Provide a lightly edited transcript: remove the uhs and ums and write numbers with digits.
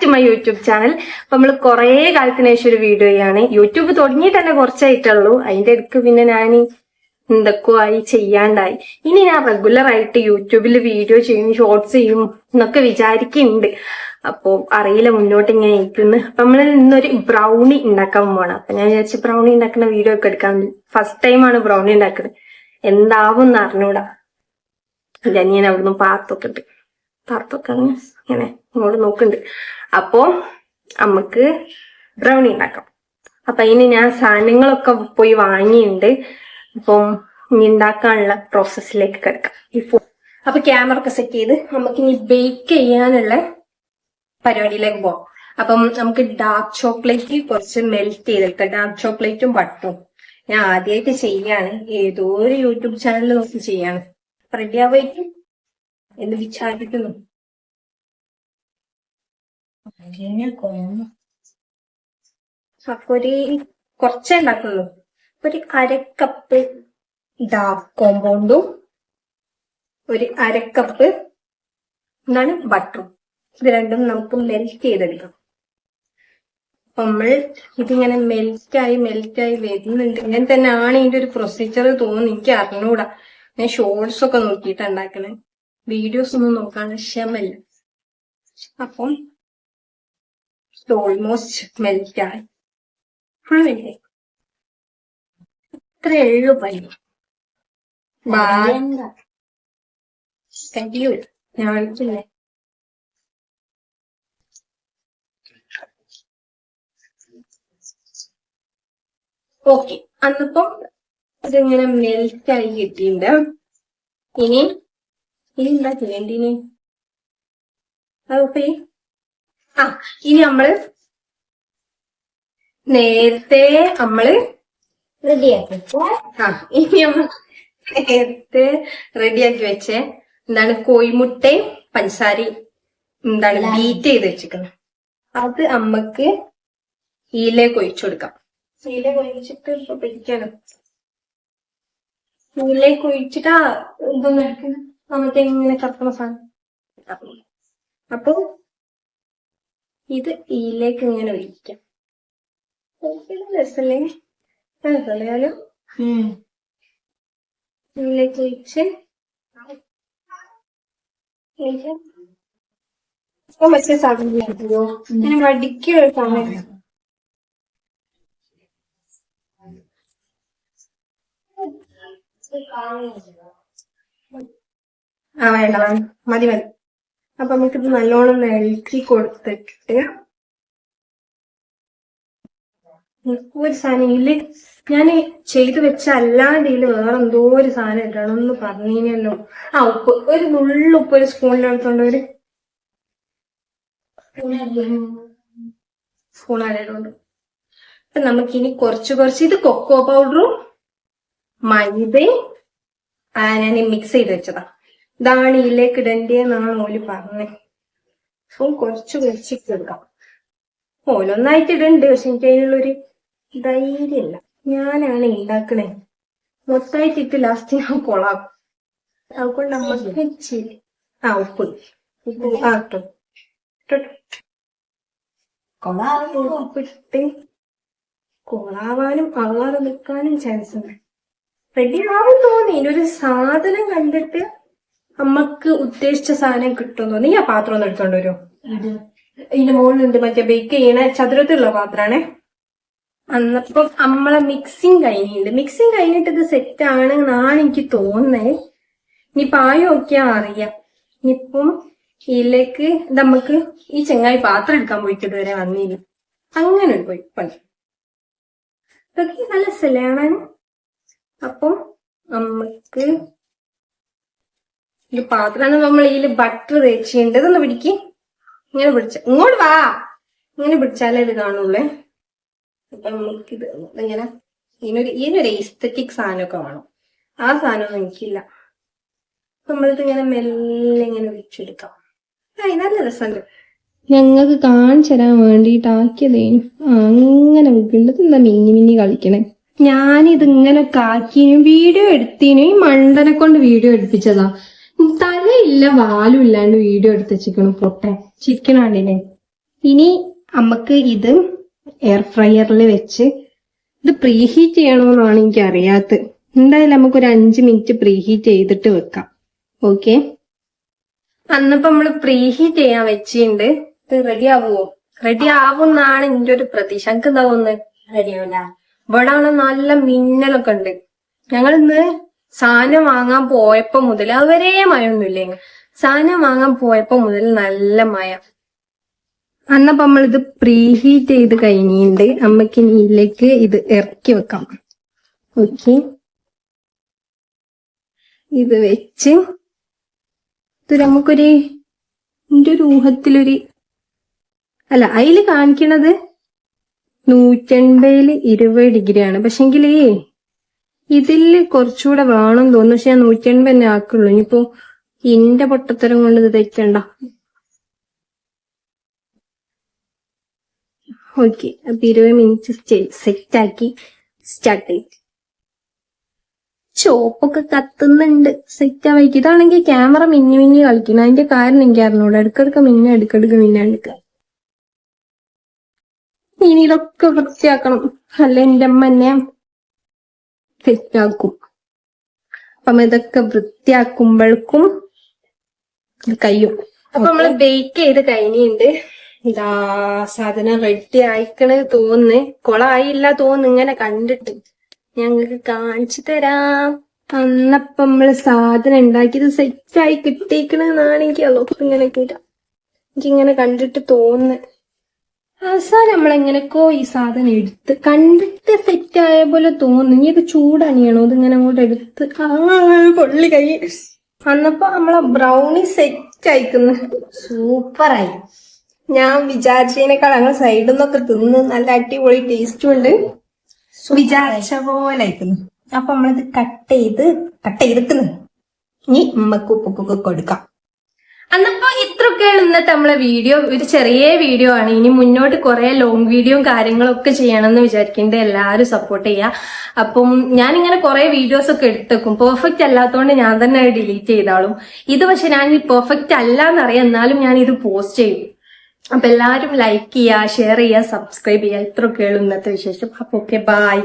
To my YouTube channel. അപ്പൊ നമ്മള് കുറെ കാലത്തിന് ശേഷം ഒരു വീഡിയോയാണ്. യൂട്യൂബ് തുടങ്ങിയിട്ട് തന്നെ കുറച്ചായിട്ടുള്ളൂ. അതിന്റെ ഇടയ്ക്ക് പിന്നെ ഞാൻ എന്തൊക്കെ ആയി ചെയ്യാണ്ടായി. ഇനി ഞാൻ റെഗുലർ ആയിട്ട് യൂട്യൂബിൽ വീഡിയോ ചെയ്യും, ഷോർട്സ് ചെയ്യും എന്നൊക്കെ വിചാരിക്കുന്നുണ്ട്. അപ്പൊ അറിയില്ല മുന്നോട്ട് ഇങ്ങനെ ഇരിക്കുന്നു. അപ്പൊ നമ്മൾ ഇന്നൊരു ബ്രൗണി ഉണ്ടാക്കാൻ പോകണം. അപ്പൊ ഞാൻ വിചാരിച്ചു ബ്രൗണി ഉണ്ടാക്കുന്ന വീഡിയോ ഒക്കെ എടുക്കാൻ. ഫസ്റ്റ് ടൈമാണ് ബ്രൗണി ഉണ്ടാക്കുന്നത്. എന്താവും എന്ന് അറിഞ്ഞൂടാ. ഞാൻ അവിടുന്ന് പാർത്തൊക്കെ ഇങ്ങനെ ഇങ്ങോട്ട് നോക്കുന്നുണ്ട്. അപ്പോ നമുക്ക് ബ്രൗണി ഉണ്ടാക്കാം. അപ്പൊ അതിന് ഞാൻ സാധനങ്ങളൊക്കെ പോയി വാങ്ങിയിട്ടുണ്ട്. അപ്പം ഇനി ഉണ്ടാക്കാനുള്ള പ്രോസസ്സിലേക്ക് കിടക്കാം. അപ്പൊ ക്യാമറ ഒക്കെ സെറ്റ് ചെയ്ത് നമുക്ക് ഇനി ബേക്ക് ചെയ്യാനുള്ള പരിപാടിയിലേക്ക് പോകാം. അപ്പം നമുക്ക് ഡാർക്ക് ചോക്ലേറ്റ് കുറച്ച് മെൽറ്റ് ചെയ്തെടുക്കാം. ഡാർക്ക് ചോക്ലേറ്റും ബട്ടറും ഞാൻ ആദ്യമായിട്ട് ചെയ്യാണ്. ഏതോ ഒരു യൂട്യൂബ് ചാനൽ നോക്കി ചെയ്യാണ്. റെഡി ആവുമായിരിക്കും എന്ന് വിചാരിക്കുന്നു. അപ്പൊ കുറച്ചേ ഉണ്ടാക്കുള്ളൂ. ഒരു 1/2 കപ്പ് ഡാർക്ക് കോമ്പൗണ്ടും 1/2 കപ്പ് എന്താണ് ബട്ടറും. ഇത് രണ്ടും നമുക്ക് മെൽറ്റ് ചെയ്തെടുക്കാം. അപ്പൊ നമ്മൾ ഇതിങ്ങനെ മെൽറ്റായി വരുന്നുണ്ട്. ഇങ്ങനെ തന്നെയാണ് ഇതിന്റെ ഒരു പ്രൊസീജിയർ തോന്നുന്നു. എനിക്ക് അറിഞ്ഞൂടാ. ഞാൻ ഷോർട്സ് ഒക്കെ നോക്കിയിട്ട് ഉണ്ടാക്കണേ. വീഡിയോസ് ഒന്നും നോക്കാൻ ക്ഷമല്ല. അപ്പം ഓൾമോസ്റ്റ് മെൽറ്റായി. ഫുൾ മെൽറ്റായി. ഇത്രയേ ഉള്ളൂ പനി. ഞാൻ വിളിച്ചില്ലേ. ഓക്കെ, അന്നിപ്പം ഇതിങ്ങനെ മെൽറ്റായി കിട്ടിയിട്ടുണ്ട്. ഇനി എന്താ ചെയ്യേണ്ടിനി? അതൊക്കെ ഇനി നമ്മള് നേരത്തെ റെഡിയാക്കി വെച്ചേ എന്താണ് കോഴിമുട്ടയും പഞ്ചസാരയും എന്താണ് ബീറ്റ് ചെയ്ത് വെച്ചിരിക്കുന്നത്. അത് അമ്മക്ക് ഈലേക്ക് ഒഴിച്ചു കൊടുക്കാം. ഈലേക്ക് ഒഴിച്ചിട്ട് ഇപ്പൊ പിടിക്കാനോ ഈലേക്ക് ഒഴിച്ചിട്ടാ ഇതൊന്നും എടുക്കുന്നത്. നമുക്ക് ഇങ്ങനെ കറക്കണ സാധനം. അപ്പൊ ഇത് ഈലേക്ക് ഇങ്ങനെ ഒഴിക്കാം. രസല്ലേ? രസമല്ലോ. ഇതിലേക്ക് ഒഴിച്ച് മറ്റേ സാധനം ഇങ്ങനെ വടിക്കുക സമയം. വേണ്ട മതി. അപ്പൊ നമുക്കിത് നല്ലോണം ഇളക്കി കൊടുത്തിട്ട് ഒരു സാധനം ഇതില് ഞാൻ ചെയ്തു വെച്ച അല്ലാണ്ട് ഇതില് വേറെ എന്തോ ഒരു സാധനം ഇടണമെന്ന് പറഞ്ഞല്ലോ. ഉപ്പ്, ഒരു നുള്ളുപ്പ് ഒരു സ്പൂണിലെടുത്തോണ്ട് ഒരു സ്പൂൺ ആയതുകൊണ്ട്. അപ്പൊ നമുക്കിനി കുറച്ച് ഇത് കൊക്കോ പൗഡറും മൈദയും ഞാൻ മിക്സ് ചെയ്ത് വെച്ചതാ. ഇതാണ് ഇതിലേക്ക് ഇടേണ്ടതെന്നാണ് ഓല് പറഞ്ഞത്. അപ്പം കുറച്ച് എടുക്കാം. ഓലൊന്നായിട്ട് ഇടുന്നുണ്ട്. പക്ഷെ എനിക്ക് അതിനുള്ളൊരു ധൈര്യമില്ല. ഞാനാണ് ഉണ്ടാക്കണേ. മൊത്തമായിട്ട് ഇട്ട് ലാസ്റ്റ് ഞാൻ കൊളാക്കും. അതുകൊണ്ട് നമ്മൾക്ക് ഉപ്പ് ഉപ്പിട്ട് കൊളാവാനും ആവാതെ നിൽക്കാനും ചാൻസ് ഉണ്ട്. റെഡി ആവും തോന്നി. ഇതിനൊരു സാധനം കണ്ടിട്ട് നമ്മക്ക് ഉദ്ദേശിച്ച സാധനം കിട്ടും തോന്നി. ആ പാത്രം ഒന്ന് എടുത്തോണ്ട് വരുമോ? ഇതിന്റെ മുകളിലുണ്ട് മറ്റേ ബേക്ക് ചെയ്യണ ചതുരത്തിലുള്ള പാത്രാണേ. അന്നപ്പം നമ്മളെ മിക്സിങ് കഴിഞ്ഞിട്ട് ഇത് സെറ്റ് ആണെന്നാണ് എനിക്ക് തോന്നുന്നേ. ഇനി പായ നോക്കിയാ അറിയാം. ഇനിയിപ്പം ഇതിലേക്ക് നമുക്ക് ഈ ചെങ്ങായി പാത്രം എടുക്കാൻ പോയിട്ട് ഇതുവരെ വന്നില്ല. അങ്ങനെ പോയി പണി. ഇതൊക്കെ നല്ല സ്ഥലമാണ്. അപ്പം നമുക്ക് ഈ പാത്രം നമ്മൾ ഇതിൽ ബട്ടർ തേച്ചിട്ടുണ്ട്. ഇതൊന്ന് പിടിക്ക്. ഇങ്ങനെ ഇങ്ങോട്ട് വാ. ഇങ്ങനെ പിടിച്ചാലേ ഇത് കാണുള്ളേ. അപ്പൊ നമുക്കിത് ഇങ്ങനെ ഇതിനൊരു എസ്തറ്റിക് സാധനമൊക്കെ വേണം. ആ സാധനമൊന്നും എനിക്കില്ല. നമ്മളിത് ഇങ്ങനെ മെല്ലെ ഇങ്ങനെ ഒഴിച്ചെടുക്കാം. നല്ല രസമുണ്ട്. ഞങ്ങൾക്ക് കാണിച്ചു തരാൻ വേണ്ടിയിട്ടാക്കിയതേനും അങ്ങനെ വെക്കുന്നത്. എന്താ മിന്നി കളിക്കണേ. ഞാനിത് ഇങ്ങനെ കാക്കിനും വീഡിയോ എടുത്തിനും ഈ മണ്ടനെ കൊണ്ട് വീഡിയോ എടുപ്പിച്ചതാ. തലയില്ല വാലും ഇല്ലാണ്ട് വീഡിയോ എടുത്ത് വെച്ചിരിക്കണം. പൊട്ടെ ചിരിക്കണാണ്ടിനെ. ഇനി നമുക്ക് ഇത് എയർ ഫ്രയറിൽ വെച്ച് ഇത് പ്രീഹീറ്റ് ചെയ്യണമെന്നാണ് എനിക്ക് അറിയാത്തത്. എന്തായാലും നമുക്കൊരു 5 മിനിറ്റ് പ്രീഹീറ്റ് ചെയ്തിട്ട് വെക്കാം. ഓക്കെ, അന്നിപ്പോ നമ്മള് പ്രീഹീറ്റ് ചെയ്യാൻ വെച്ചിട്ടുണ്ട്. ഇത് റെഡി ആവുമോ? റെഡി ആവുന്നാണ് എന്റെ ഒരു പ്രതീക്ഷ. എനിക്ക് എന്താ തോന്നുന്നത്? റെഡി ആവില്ല. ഇവിടെ ആണോ നല്ല മിന്നലൊക്കെ ഉണ്ട്. ഞങ്ങൾ ഇന്ന് സാധനം വാങ്ങാൻ പോയപ്പോ മുതൽ അതുവരെ മഴയൊന്നുമില്ലേ, സാധനം വാങ്ങാൻ പോയപ്പോ മുതൽ നല്ല മഴ. അന്നപ്പോ നമ്മളിത് പ്രീഹീറ്റ് ചെയ്ത് കഴിഞ്ഞിട്ടുണ്ട്. അമ്മക്ക് ഇതിലേക്ക് ഇത് ഇറക്കി വെക്കാം. ഓക്കെ, ഇത് വെച്ച് ഇത് നമുക്കൊരു എന്റെ ഒരു ഊഹത്തിലൊരു അല്ല അതില് കാണിക്കണത് 180 20 ഡിഗ്രിയാണ്. പക്ഷെങ്കിലേ ഇതില് കുറച്ചുകൂടെ വേണം തോന്നുന്നു. പക്ഷെ ഞാൻ 180 തന്നെ ആക്കുള്ളൂ. ഇനിയിപ്പോ ഇന്റെ പൊട്ടത്തരം കൊണ്ട് ഇത് തെറ്റണ്ട. ഓക്കെ, അപ്പൊ 20 മിനിറ്റ് സെറ്റാക്കി സ്റ്റാർട്ട് ചെയ്തു. ചോപ്പൊക്കെ കത്തുന്നുണ്ട്. സെറ്റ് ആവായിക്ക്. ഇതാണെങ്കിൽ ക്യാമറ മിന്നി മിന്നി കളിക്കണം. അതിന്റെ കാരണം എനിക്ക് അറിഞ്ഞൂടാ. ഇടക്കിടക്ക് മിന്നെടുക്കുക. ഇനി ഇതൊക്കെ വൃത്തിയാക്കണം. അല്ല എന്റെ അമ്മ എന്നെ സെറ്റാക്കും. അപ്പം ഇതൊക്കെ വൃത്തിയാക്കുമ്പോഴേക്കും കഴിയും. അപ്പൊ നമ്മള് ബേക്ക് ചെയ്ത് കഴിഞ്ഞിട്ടുണ്ട്. ഇതാ സാധനം റെഡി ആയിക്കണ് തോന്നുന്നു. കൊളായില്ല തോന്നുന്നു ഇങ്ങനെ കണ്ടിട്ട്. ഞങ്ങൾക്ക് കാണിച്ചു തരാം. അന്നപ്പം നമ്മള് സാധനം ഉണ്ടാക്കിയത് സെറ്റായി കിട്ടിയിരിക്കണെന്നാണ് എനിക്ക് ഇങ്ങനെ എനിക്കിങ്ങനെ കണ്ടിട്ട് തോന്നുന്നു. അവസാനം നമ്മളെങ്ങനെക്കോ ഈ സാധനം എടുത്ത് കണ്ടിട്ട് സെറ്റായ പോലെ തോന്നുന്നു. ഇനി ഇത് ചൂടണിയണോ? ഇതിങ്ങനെ അങ്ങോട്ട് എടുത്ത് പൊള്ളി കൈ. അന്നപ്പോ നമ്മളെ ബ്രൗണി സെറ്റ് അയക്കുന്നു. സൂപ്പറായി. ഞാൻ വിചാരിച്ചതിനേക്കാൾ ഞങ്ങൾ സൈഡിൽ നിന്നൊക്കെ തിന്ന് നല്ല അടിപൊളി ടേസ്റ്റും ഉണ്ട്. വിചാരിച്ച പോലെ അയക്കുന്നു. അപ്പൊ നമ്മളിത് കട്ട് ചെയ്തിരിക്കുന്നു. ഇനി ഉമ്മക്ക് ഉപ്പൊക്കെ കൊടുക്കാം. അന്നപ്പോ ഇത്രയൊക്കെയാണ് ഇന്നത്തെ നമ്മളെ വീഡിയോ. ഒരു ചെറിയ വീഡിയോ ആണ്. ഇനി മുന്നോട്ട് കുറെ ലോങ് വീഡിയോയും കാര്യങ്ങളൊക്കെ ചെയ്യണമെന്ന് വിചാരിക്കുന്നുണ്ട്. എല്ലാവരും സപ്പോർട്ട് ചെയ്യുക. അപ്പം ഞാനിങ്ങനെ കുറെ വീഡിയോസ് ഒക്കെ എടുത്തേക്കും. പെർഫെക്റ്റ് അല്ലാത്തതുകൊണ്ട് ഞാൻ തന്നെ ഡിലീറ്റ് ചെയ്താളും. ഇത് പക്ഷെ ഞാൻ പെർഫെക്റ്റ് അല്ല എന്നറിയാം. എന്നാലും ഞാൻ ഇത് പോസ്റ്റ് ചെയ്യും. അപ്പൊ എല്ലാവരും ലൈക്ക് ചെയ്യുക, ഷെയർ ചെയ്യുക, സബ്സ്ക്രൈബ് ചെയ്യുക. ഇത്രയൊക്കെയാണ് ഇന്നത്തെ വിശേഷം. അപ്പൊ ഓക്കെ, ബൈ.